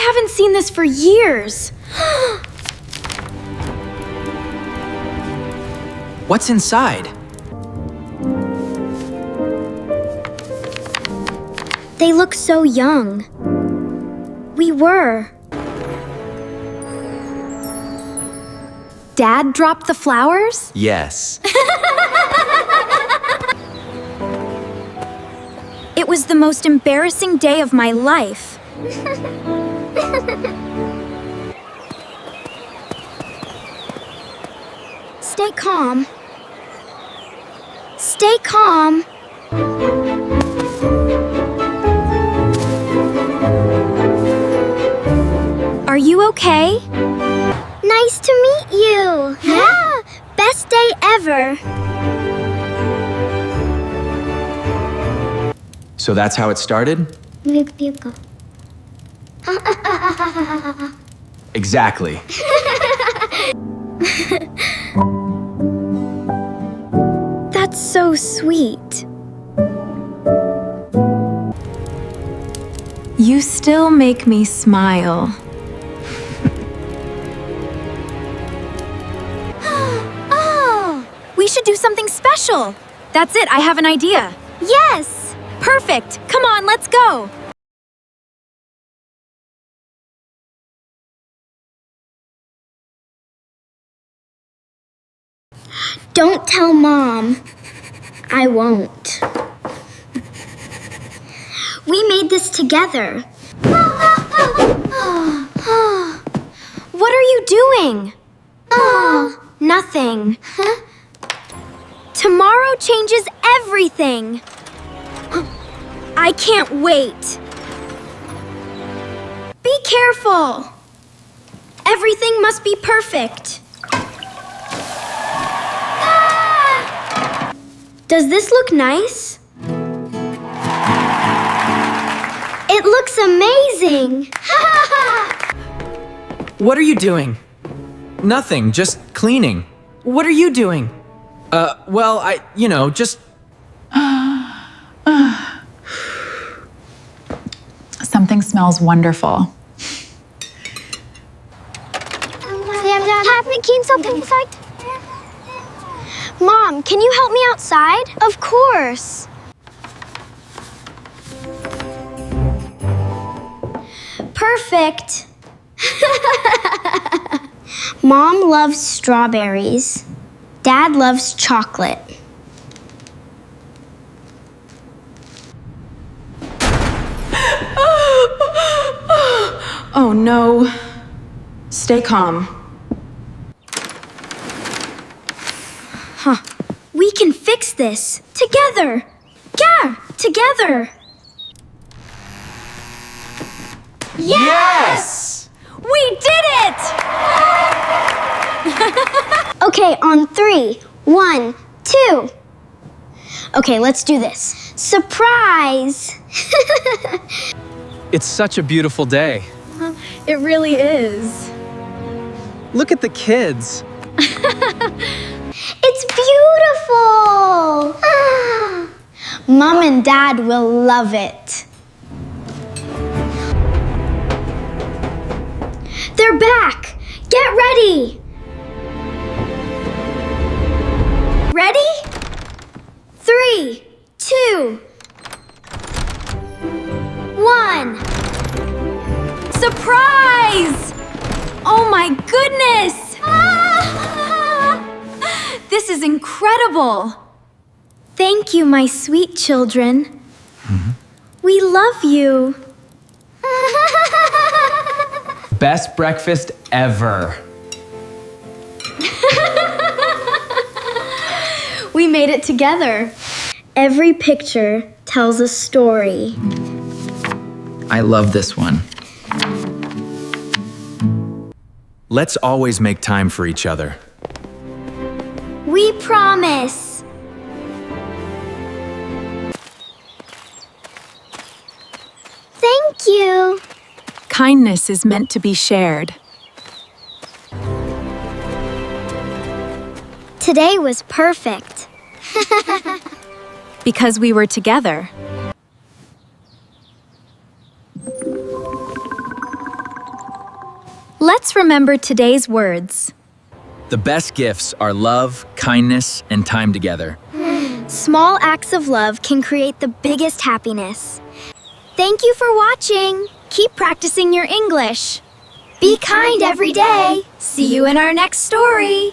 haven't seen this for years. What's inside? They look so young. We were. Dad dropped the flowers? Yes. It was the most embarrassing day of my life. Stay calm. Stay calm. Are you okay? Nice to meet you. Yeah, best day ever. So that's how it started? Exactly. That's so sweet. You still make me smile. Oh, we should do something special. That's it, I have an idea. Yes! Perfect! Come on, let's go! Don't tell Mom. I won't. We made this together. What are you doing? Nothing. Tomorrow changes everything. I can't wait. Be careful. Everything must be perfect. Does this look nice? It looks amazing! What are you doing? Nothing, just cleaning. What are you doing? Well, just... Something smells wonderful. Mom, can you help me outside? Of course. Perfect. Mom loves strawberries. Dad loves chocolate. Oh no. Stay calm. We can fix this together. Yeah, together. Yes! We did it! Okay, on 3. 1, 2. Okay, let's do this. Surprise! It's such a beautiful day. It really is. Look at the kids. It's beautiful! Mom and Dad will love it. They're back! Get ready! Ready? 3, 2, 1. Surprise! Oh my goodness! This is incredible! Thank you, my sweet children. We love you. Best breakfast ever. We made it together. Every picture tells a story. I love this one. Let's always make time for each other. We promise. Thank you. Kindness is meant to be shared. Today was perfect. Because we were together. Let's remember today's words. The best gifts are love, kindness, and time together. Small acts of love can create the biggest happiness. Thank you for watching. Keep practicing your English. Be kind every day. See you in our next story.